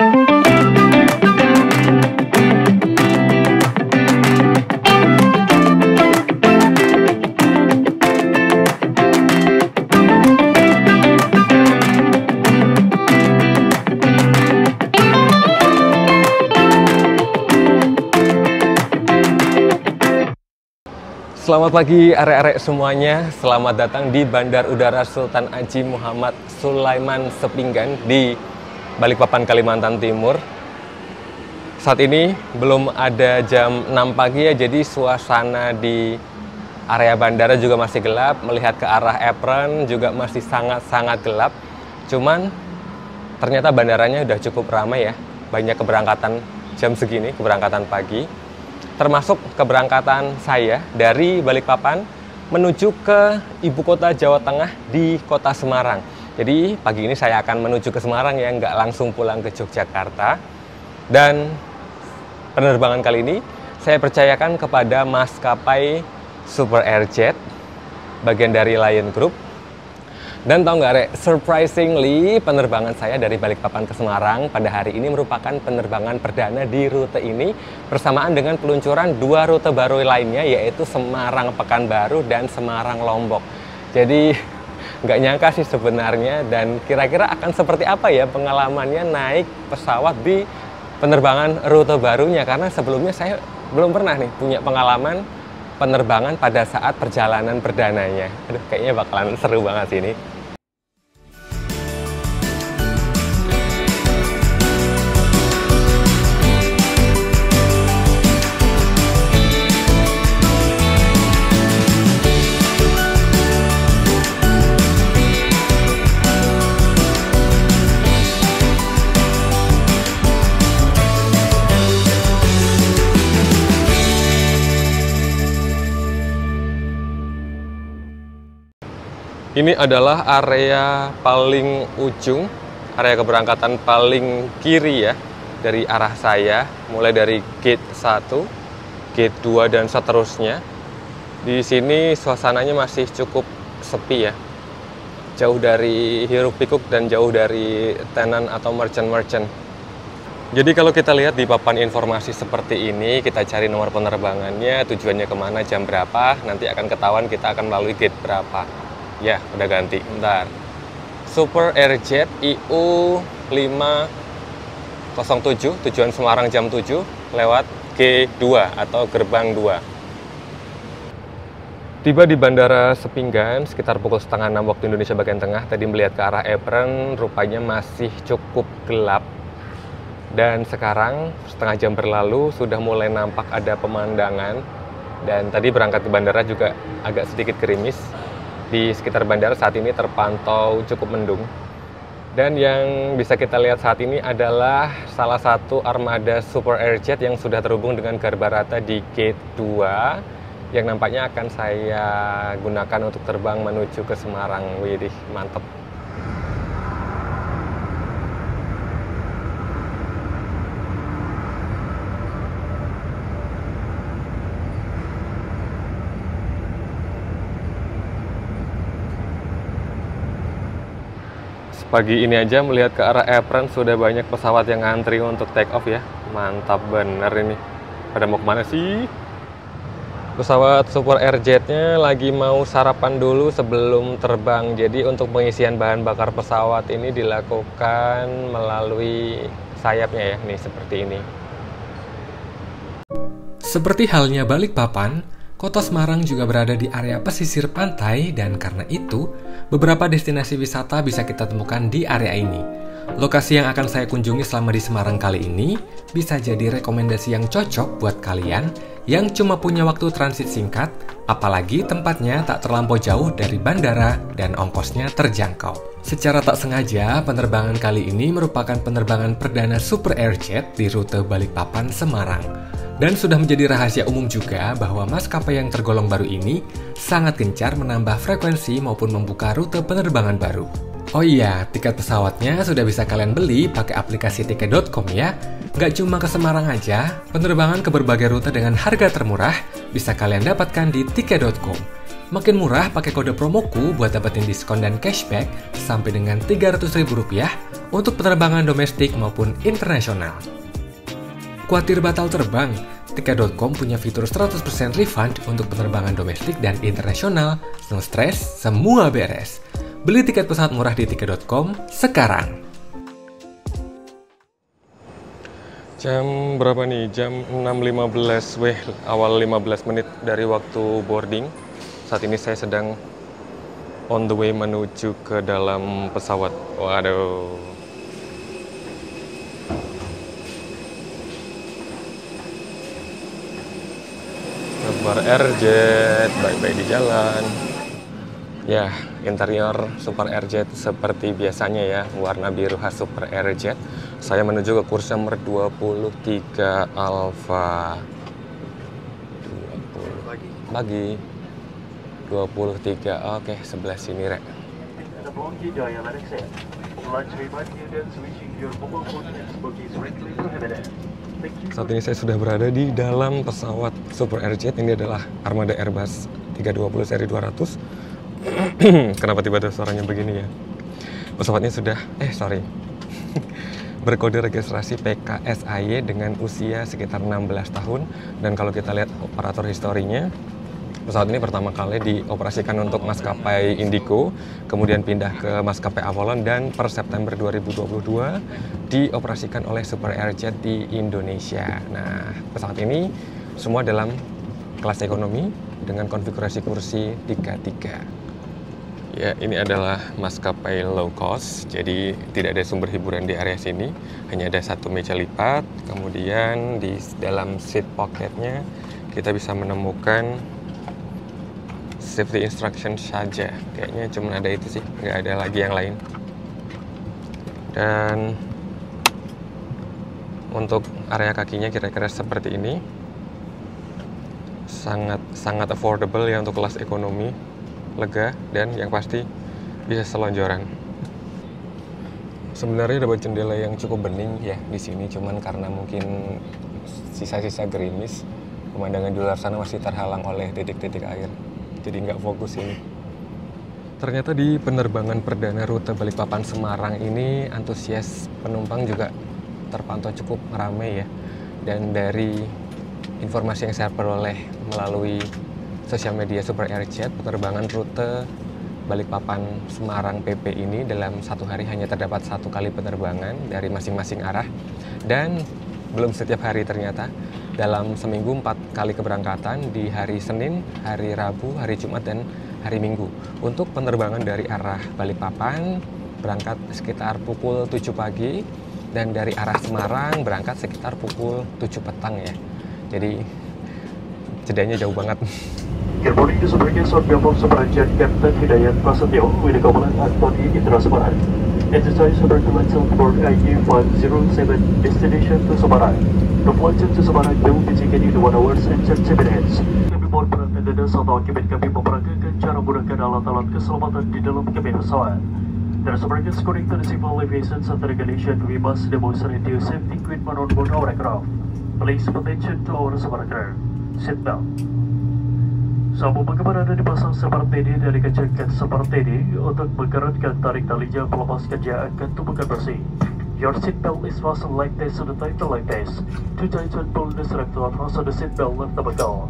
Selamat pagi arek-arek semuanya, selamat datang di Bandar Udara Sultan Haji Muhammad Sulaiman Sepinggan di Balikpapan, Kalimantan Timur. Saat ini belum ada jam 6 pagi ya, jadi suasana di area bandara juga masih gelap. Melihat ke arah apron juga masih sangat-sangat gelap. Cuman ternyata bandaranya udah cukup ramai ya, banyak keberangkatan jam segini, keberangkatan pagi. Termasuk keberangkatan saya dari Balikpapan menuju ke ibu kota Jawa Tengah di kota Semarang. Jadi pagi ini saya akan menuju ke Semarang ya, nggak langsung pulang ke Yogyakarta. Dan penerbangan kali ini saya percayakan kepada maskapai Super Airjet, bagian dari Lion Group. Dan tahu nggak Rek, surprisingly penerbangan saya dari Balikpapan ke Semarang pada hari ini merupakan penerbangan perdana di rute ini bersamaan dengan peluncuran dua rute baru lainnya, yaitu Semarang Pekanbaru dan Semarang Lombok. Jadi nggak nyangka sih sebenarnya, dan kira-kira akan seperti apa ya pengalamannya naik pesawat di penerbangan rute barunya, karena sebelumnya saya belum pernah nih punya pengalaman penerbangan pada saat perjalanan perdananya. Aduh, kayaknya bakalan seru banget sih ini. Ini adalah area paling ujung, area keberangkatan paling kiri ya, dari arah saya, mulai dari gate 1, gate 2 dan seterusnya. Di sini suasananya masih cukup sepi ya, jauh dari hiruk pikuk dan jauh dari tenan atau merchant-merchant. Jadi kalau kita lihat di papan informasi seperti ini, kita cari nomor penerbangannya, tujuannya kemana, jam berapa, nanti akan ketahuan kita akan melalui gate berapa. Ya, udah ganti, bentar. Super Airjet IU 507, tujuan Semarang jam 7, lewat G2 atau gerbang 2. Tiba di Bandara Sepinggan sekitar pukul setengah 6 waktu Indonesia bagian tengah. Tadi melihat ke arah apron, rupanya masih cukup gelap. Dan sekarang, setengah jam berlalu, sudah mulai nampak ada pemandangan. Dan tadi berangkat ke bandara juga agak sedikit gerimis. Di sekitar bandara saat ini terpantau cukup mendung. Dan yang bisa kita lihat saat ini adalah salah satu armada Super Airjet yang sudah terhubung dengan Garbarata di Gate 2 yang nampaknya akan saya gunakan untuk terbang menuju ke Semarang. Widih, mantep. Pagi ini aja melihat ke arah apron sudah banyak pesawat yang ngantri untuk take off ya. Mantap bener ini. Pada mau kemana sih? Pesawat Super Airjet-nya lagi mau sarapan dulu sebelum terbang. Jadi untuk pengisian bahan bakar pesawat ini dilakukan melalui sayapnya ya. Nih seperti ini. Seperti halnya Balikpapan, Kota Semarang juga berada di area pesisir pantai, dan karena itu, beberapa destinasi wisata bisa kita temukan di area ini. Lokasi yang akan saya kunjungi selama di Semarang kali ini bisa jadi rekomendasi yang cocok buat kalian yang cuma punya waktu transit singkat, apalagi tempatnya tak terlampau jauh dari bandara dan ongkosnya terjangkau. Secara tak sengaja, penerbangan kali ini merupakan penerbangan perdana Super Airjet di rute Balikpapan Semarang. Dan sudah menjadi rahasia umum juga bahwa maskapai yang tergolong baru ini sangat gencar menambah frekuensi maupun membuka rute penerbangan baru. Oh iya, tiket pesawatnya sudah bisa kalian beli pakai aplikasi tiket.com ya. Gak cuma ke Semarang aja, penerbangan ke berbagai rute dengan harga termurah bisa kalian dapatkan di tiket.com. Makin murah pakai kode promoku buat dapetin diskon dan cashback sampai dengan Rp300.000 untuk penerbangan domestik maupun internasional. Khawatir batal terbang? Tiket.com punya fitur 100% refund untuk penerbangan domestik dan internasional. No stress, semua beres. Beli tiket pesawat murah di tiket.com sekarang. Jam berapa nih? Jam 6.15 awal 15 menit dari waktu boarding. Saat ini saya sedang on the way menuju ke dalam pesawat. Waduh. Super Airjet, baik-baik di jalan. Ya, interior Super Airjet seperti biasanya ya, warna biru khas Super Airjet. Saya menuju ke kursi nomor 23 Alpha 20 pagi 23. Oke, sebelah sini rek. Saat ini saya sudah berada di dalam pesawat Super Airjet. Ini adalah armada Airbus 320 seri 200. Kenapa tiba-tiba suaranya begini ya? Pesawatnya sudah berkode registrasi PKSAY dengan usia sekitar 16 tahun. Dan kalau kita lihat operator historinya, pesawat ini pertama kali dioperasikan untuk maskapai Indigo, kemudian pindah ke maskapai Avolon, dan per September 2022 dioperasikan oleh Super Airjet di Indonesia. Nah, pesawat ini semua dalam kelas ekonomi dengan konfigurasi kursi 3-3. Ya, ini adalah maskapai low cost, jadi tidak ada sumber hiburan di area sini. Hanya ada satu meja lipat, kemudian di dalam seat pocketnya kita bisa menemukan safety instruction saja. Kayaknya cuma ada itu sih, nggak ada lagi yang lain. Dan untuk area kakinya kira-kira seperti ini. Sangat affordable ya untuk kelas ekonomi, lega, dan yang pasti bisa selonjoran. Sebenarnya dapat jendela yang cukup bening ya di sini, cuman karena mungkin sisa-sisa gerimis, pemandangan di luar sana masih terhalang oleh titik-titik air, jadi nggak fokus ini. Ternyata di penerbangan perdana rute Balikpapan Semarang ini antusias penumpang juga terpantau cukup ramai ya. Dan dari informasi yang saya peroleh melalui sosial media Super Airjet, penerbangan rute Balikpapan Semarang PP ini dalam satu hari hanya terdapat satu kali penerbangan dari masing-masing arah, dan belum setiap hari ternyata. Dalam seminggu 4 kali keberangkatan di hari Senin, hari Rabu, hari Jumat, dan hari Minggu. Untuk penerbangan dari arah Balikpapan berangkat sekitar pukul 7 pagi, dan dari arah Semarang berangkat sekitar pukul 7 petang ya. Jadi jedanya jauh banget. Good morning, this is Brigadier Sergeant Super Airjet Captain Hidayat Prasetyo with the Command Antony Indra Semarang. It's time for departure for IU-107 destination to Semarang. The flight to Semarang will be taken in 1 hour and 30 minutes. Kami mohon perhatian Anda saat kabin kami memperagakan cara menggunakan alat-alat keselamatan di dalam kabin pesawat. Dan sebagai according to the civil aviation regulation, we must demonstrate the safety equipment on board our aircraft. Please pay attention to our seatbelt. Seatbelt. Sabuk pengemar Anda dipasang seperti ini dan dikencangkan seperti ini untuk menggerakkan tarik talinya, melepaskannya akan tumpukan bersih. Your seatbelt is fastened like this on the tighten like this. To tighten, pull the strap to unfasten the seatbelt left the buckle.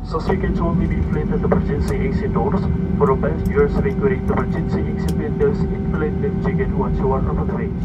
Suspect only be inflated the emergency exit doors. For the passengers requiring the emergency exit windows, inflate them jacket once you are on the wings.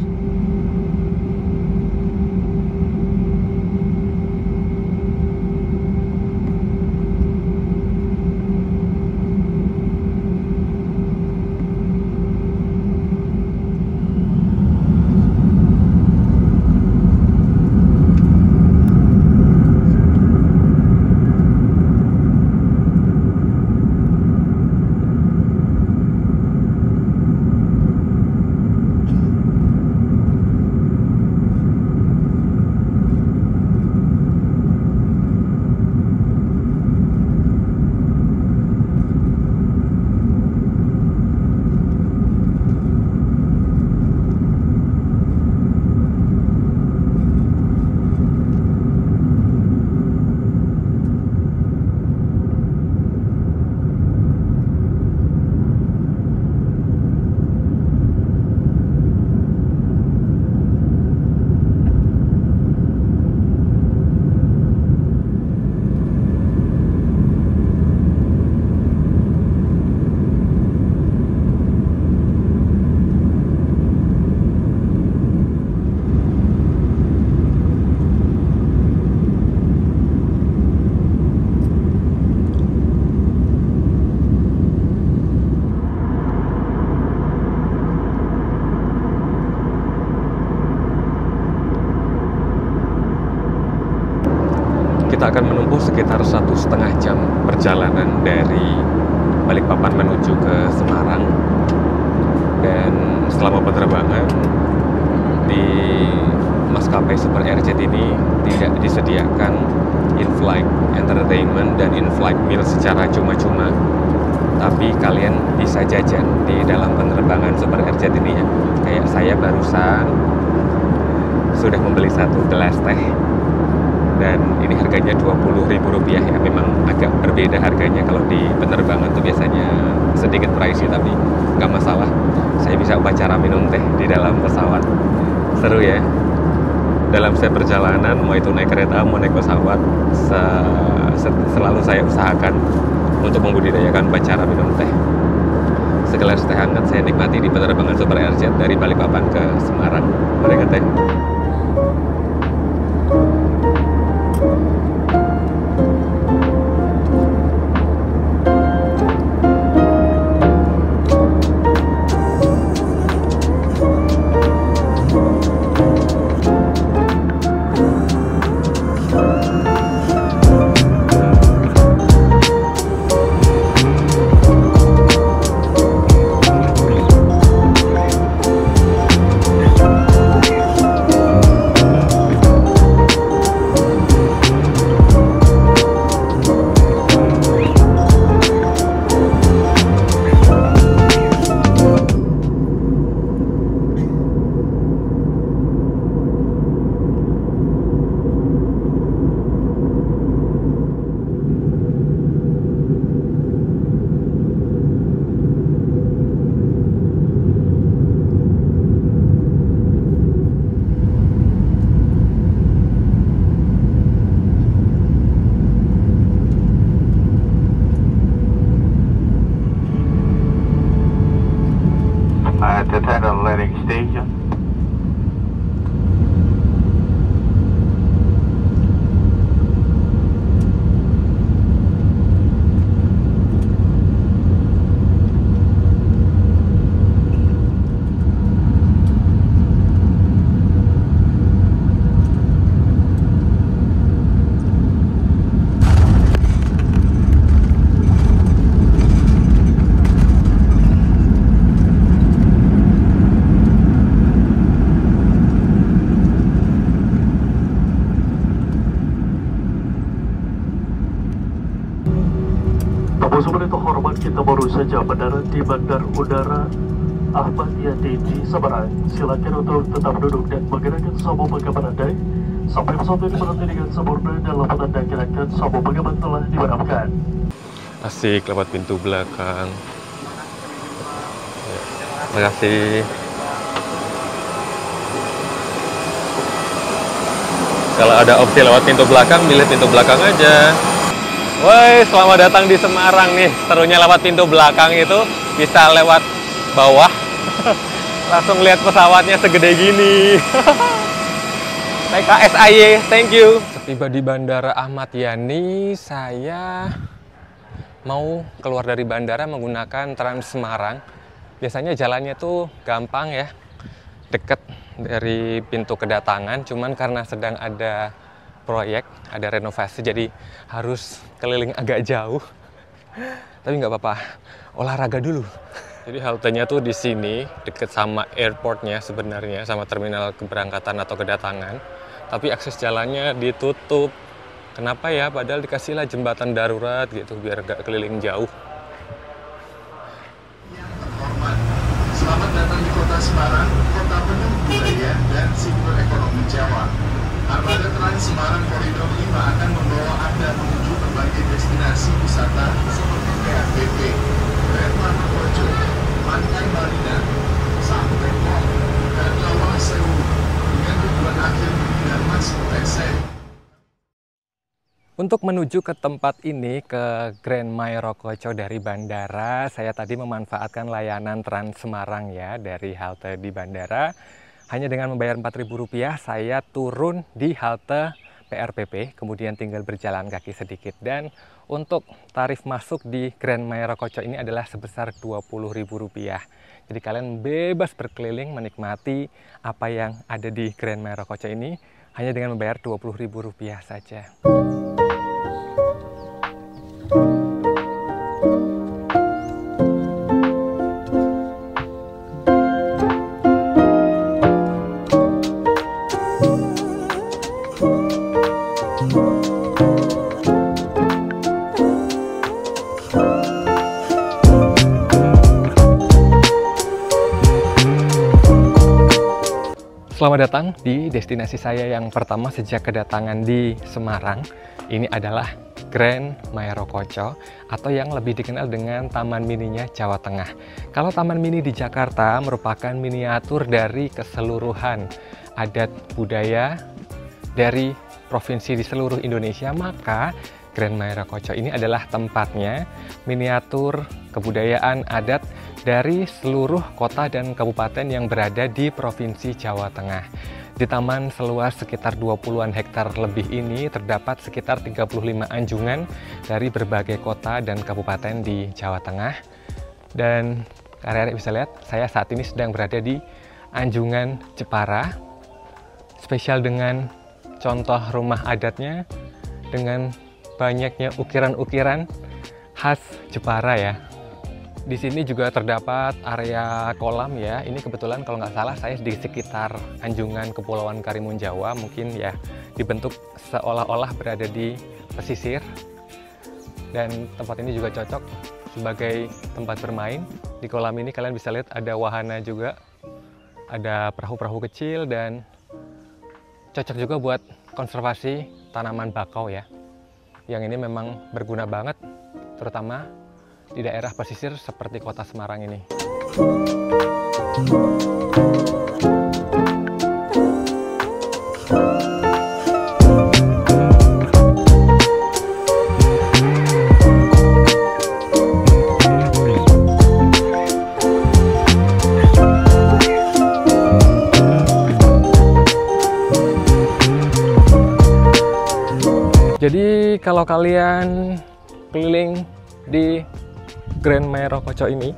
Kita akan menempuh sekitar 1,5 jam perjalanan dari Balikpapan menuju ke Semarang. Dan selama penerbangan di maskapai Super Airjet ini tidak disediakan in-flight entertainment dan in-flight meal secara cuma-cuma. Tapi kalian bisa jajan di dalam penerbangan Super Airjet ini ya. Kayak saya barusan sudah membeli 1 gelas teh. Dan ini harganya Rp20.000 ya. Memang agak berbeda harganya. Kalau di penerbangan tuh biasanya sedikit pricey, tapi nggak masalah. Saya bisa upacara minum teh di dalam pesawat. Seru ya. Dalam setiap perjalanan, mau itu naik kereta, mau naik pesawat, selalu saya usahakan untuk membudidayakan upacara minum teh. Segelas teh hangat saya nikmati di penerbangan Super Airjet dari Balikpapan ke Semarang. Mari ke teh. Attendant landing station. Teman-teman itu hormat, kita baru saja mendarat di Bandar Udara Ahmad Yani di Semarang. Silakan untuk tetap duduk dan menggerakkan sabuk pengaman Anda sampai pesawat ini berhenti dengan sempurna dan lewat Anda gerakan sabuk pengaman telah dipadamkan. Asik lewat pintu belakang. Terima kasih. Kalau ada opsi lewat pintu belakang, pilih pintu belakang aja. Woi, selamat datang di Semarang nih. Serunya lewat pintu belakang itu bisa lewat bawah. Langsung lihat pesawatnya segede gini. PKSAY, thank you. Setiba di Bandara Ahmad Yani, saya mau keluar dari bandara menggunakan Trans Semarang. Biasanya jalannya tuh gampang ya, deket dari pintu kedatangan. Cuman karena sedang ada proyek, ada renovasi, jadi harus keliling agak jauh. Tapi nggak apa-apa, olahraga dulu. Jadi haltenya tuh di sini, deket sama airportnya sebenarnya, sama terminal keberangkatan atau kedatangan. Tapi akses jalannya ditutup. Kenapa ya? Padahal dikasihlah jembatan darurat gitu, biar nggak keliling jauh. Yang terhormat, selamat datang di Kota Semarang, kota penuh budaya dan simbol ekonomi Jawa. Armada Trans Semarang Koridor 5 akan membawa Anda menuju berbagai destinasi wisata seperti PRPP, Grand Manokwari, Pantai Marina, sampai Mall, dan Lawang Sewu, dengan tujuan akhir di Darmas Kuteksen. Untuk menuju ke tempat ini, ke Grand Manokwari dari bandara, saya tadi memanfaatkan layanan Trans Semarang ya, dari halte di bandara. Hanya dengan membayar Rp4.000, saya turun di halte PRPP, kemudian tinggal berjalan kaki sedikit. Dan untuk tarif masuk di Grand Manokwari ini adalah sebesar Rp20.000. Jadi kalian bebas berkeliling menikmati apa yang ada di Grand Manokwari ini hanya dengan membayar Rp20.000 saja. Selamat datang di destinasi saya yang pertama sejak kedatangan di Semarang. Ini adalah Grand Mayarokoco atau yang lebih dikenal dengan Taman Mininya Jawa Tengah. Kalau Taman Mini di Jakarta merupakan miniatur dari keseluruhan adat budaya dari provinsi di seluruh Indonesia, maka Grand Mayarokoco ini adalah tempatnya miniatur kebudayaan adat dari seluruh kota dan kabupaten yang berada di Provinsi Jawa Tengah. Di taman seluas sekitar 20-an hektar lebih ini terdapat sekitar 35 anjungan dari berbagai kota dan kabupaten di Jawa Tengah. Dan kalian bisa lihat, saya saat ini sedang berada di Anjungan Jepara. Spesial dengan contoh rumah adatnya, dengan banyaknya ukiran-ukiran khas Jepara ya. Di sini juga terdapat area kolam ya. Ini kebetulan kalau nggak salah saya di sekitar Anjungan Kepulauan Karimun Jawa. Mungkin ya dibentuk seolah-olah berada di pesisir. Dan tempat ini juga cocok sebagai tempat bermain. Di kolam ini kalian bisa lihat ada wahana juga. Ada perahu-perahu kecil dan cocok juga buat konservasi tanaman bakau ya. Yang ini memang berguna banget, terutama di daerah pesisir seperti kota Semarang ini. Jadi kalau kalian keliling di Grand Mayarokoco ini,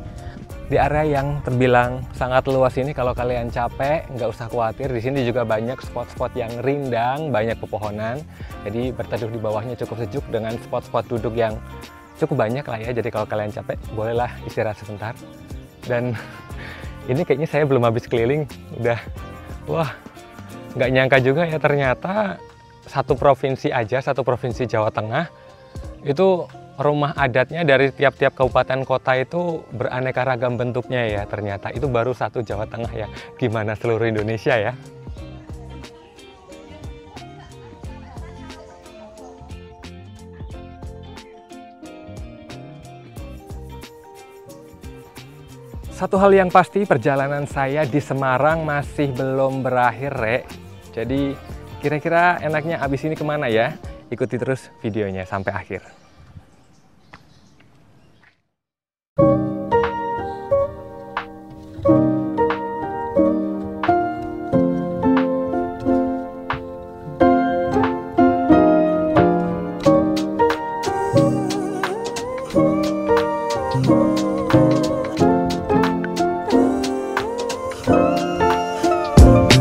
di area yang terbilang sangat luas ini, kalau kalian capek nggak usah khawatir. Di sini juga banyak spot-spot yang rindang, banyak pepohonan. Jadi berteduh di bawahnya cukup sejuk dengan spot-spot duduk yang cukup banyak lah ya. Jadi kalau kalian capek, bolehlah istirahat sebentar. Dan ini kayaknya saya belum habis keliling, udah wah nggak nyangka juga ya, ternyata satu provinsi Jawa Tengah itu rumah adatnya dari tiap-tiap kabupaten kota itu beraneka ragam bentuknya ya. Ternyata itu baru satu Jawa Tengah ya, gimana seluruh Indonesia ya. Satu hal yang pasti, perjalanan saya di Semarang masih belum berakhir, Rek. Jadi kira-kira enaknya abis ini kemana ya? Ikuti terus videonya sampai akhir.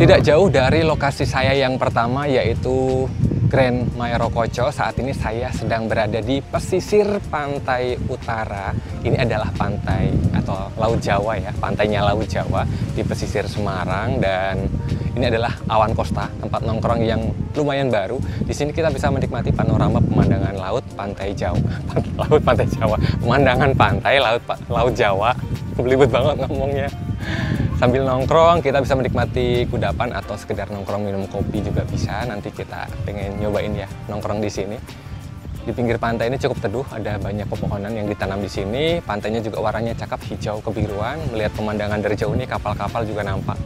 Tidak jauh dari lokasi saya yang pertama, yaitu Grand Mayarokoco. Saat ini saya sedang berada di pesisir pantai utara. Ini adalah pantai atau Laut Jawa ya, pantainya Laut Jawa di pesisir Semarang. Dan ini adalah Awan Costa, tempat nongkrong yang lumayan baru. Di sini kita bisa menikmati panorama pemandangan laut pantai Jawa, pantai Jawa, pemandangan pantai laut Jawa. Belibet banget ngomongnya. Sambil nongkrong kita bisa menikmati kudapan atau sekedar nongkrong minum kopi juga bisa. Nanti kita pengen nyobain ya nongkrong di sini. Di pinggir pantai ini cukup teduh, ada banyak pepohonan yang ditanam di sini. Pantainya juga warnanya cakep hijau kebiruan. Melihat pemandangan dari jauh ini kapal-kapal juga nampak.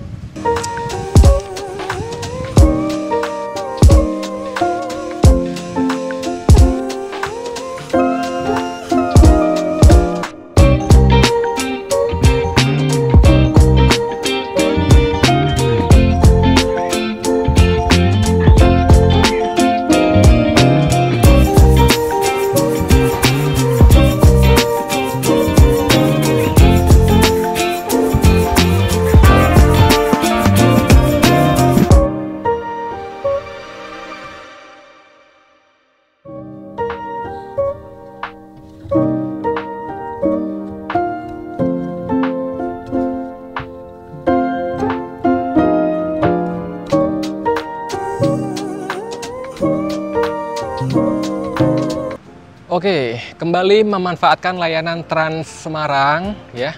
Oke, kembali memanfaatkan layanan Trans Semarang ya.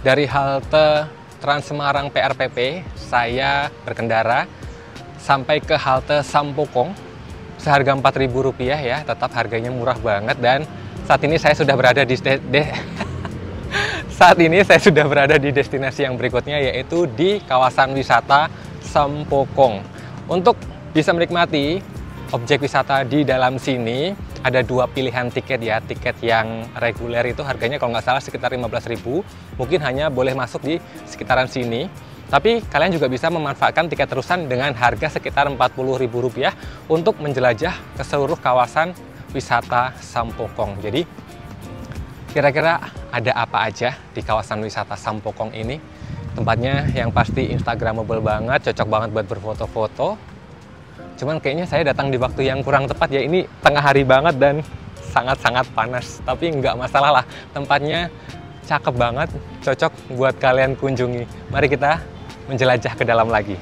Dari halte Trans Semarang PRPP, saya berkendara sampai ke halte Sampokong seharga Rp4.000 ya, tetap harganya murah banget. Dan saat ini saya sudah berada di destinasi yang berikutnya, yaitu di kawasan wisata Sampokong. Untuk bisa menikmati objek wisata di dalam sini ada dua pilihan tiket ya. Tiket yang reguler itu harganya kalau nggak salah sekitar 15.000, mungkin hanya boleh masuk di sekitaran sini. Tapi kalian juga bisa memanfaatkan tiket terusan dengan harga sekitar Rp40.000 untuk menjelajah ke seluruh kawasan wisata Sampokong. Jadi kira-kira ada apa aja di kawasan wisata Sampokong ini? Tempatnya yang pasti instagramable banget, cocok banget buat berfoto-foto. Cuman kayaknya saya datang di waktu yang kurang tepat ya, ini tengah hari banget dan sangat-sangat panas. Tapi nggak masalah lah, tempatnya cakep banget, cocok buat kalian kunjungi. Mari kita menjelajah ke dalam lagi.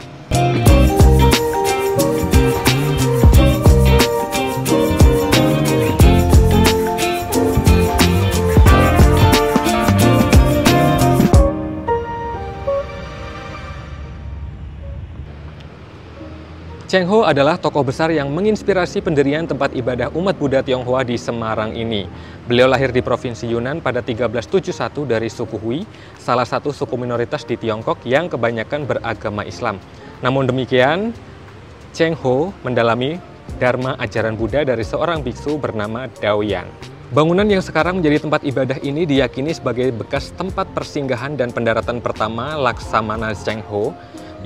Cheng Ho adalah tokoh besar yang menginspirasi pendirian tempat ibadah umat Buddha Tionghoa di Semarang ini. Beliau lahir di Provinsi Yunnan pada 1371 dari suku Hui, salah satu suku minoritas di Tiongkok yang kebanyakan beragama Islam. Namun demikian, Cheng Ho mendalami dharma ajaran Buddha dari seorang biksu bernama Daoyan. Bangunan yang sekarang menjadi tempat ibadah ini diyakini sebagai bekas tempat persinggahan dan pendaratan pertama Laksamana Cheng Ho,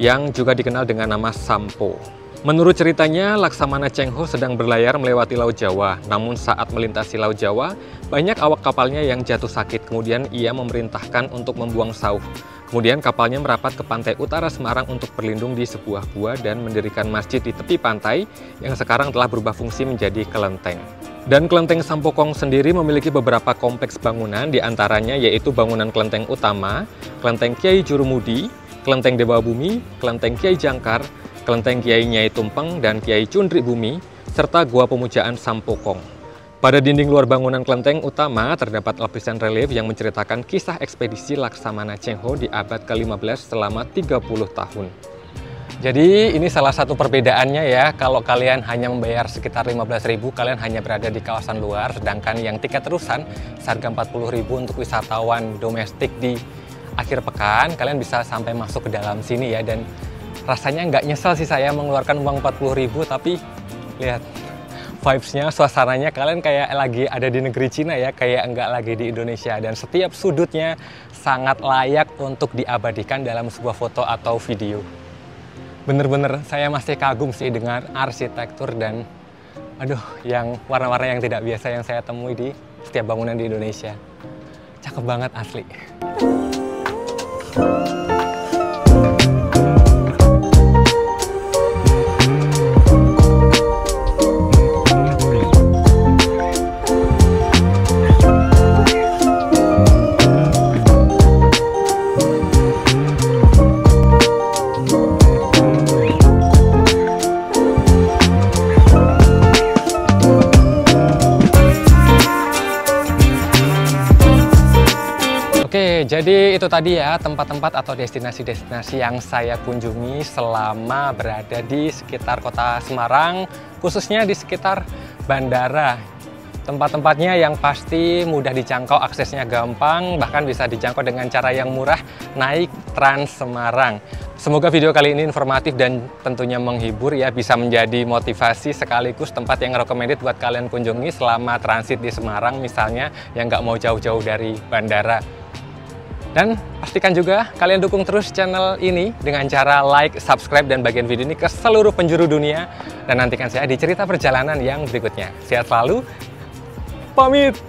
yang juga dikenal dengan nama Sampo. Menurut ceritanya, Laksamana Cheng Ho sedang berlayar melewati Laut Jawa. Namun saat melintasi Laut Jawa, banyak awak kapalnya yang jatuh sakit. Kemudian ia memerintahkan untuk membuang sauh. Kemudian kapalnya merapat ke pantai utara Semarang untuk berlindung di sebuah gua dan mendirikan masjid di tepi pantai yang sekarang telah berubah fungsi menjadi kelenteng. Dan kelenteng Sampokong sendiri memiliki beberapa kompleks bangunan, diantaranya yaitu bangunan kelenteng utama, kelenteng Kiai Jurumudi, kelenteng Dewa Bumi, kelenteng Kiai Jangkar, kelenteng Kiai Nyai Tumpeng dan Kiai Cundrik Bumi, serta Gua Pemujaan Sampokong. Pada dinding luar bangunan kelenteng utama terdapat lapisan relief yang menceritakan kisah ekspedisi Laksamana Cheng Ho di abad ke-15 selama 30 tahun. Jadi ini salah satu perbedaannya ya, kalau kalian hanya membayar sekitar 15.000, kalian hanya berada di kawasan luar, sedangkan yang tiket terusan seharga 40.000 untuk wisatawan domestik di akhir pekan, kalian bisa sampai masuk ke dalam sini ya. Dan rasanya nggak nyesel sih saya mengeluarkan uang 40.000, tapi lihat vibes-nya, suasananya kalian kayak lagi ada di negeri Cina ya, kayak nggak lagi di Indonesia. Dan setiap sudutnya sangat layak untuk diabadikan dalam sebuah foto atau video. Bener-bener saya masih kagum sih dengan arsitektur dan yang warna-warna yang tidak biasa yang saya temui di setiap bangunan di Indonesia. Cakep banget asli. Oke, jadi itu tadi ya tempat-tempat atau destinasi-destinasi yang saya kunjungi selama berada di sekitar kota Semarang, khususnya di sekitar bandara. Tempat-tempatnya yang pasti mudah dijangkau, aksesnya gampang, bahkan bisa dijangkau dengan cara yang murah, naik Trans Semarang. Semoga video kali ini informatif dan tentunya menghibur ya, bisa menjadi motivasi sekaligus tempat yang recommended buat kalian kunjungi selama transit di Semarang misalnya, yang nggak mau jauh-jauh dari bandara. Dan pastikan juga kalian dukung terus channel ini dengan cara like, subscribe, dan bagian video ini ke seluruh penjuru dunia. Dan nantikan saya di cerita perjalanan yang berikutnya. Sehat selalu, pamit!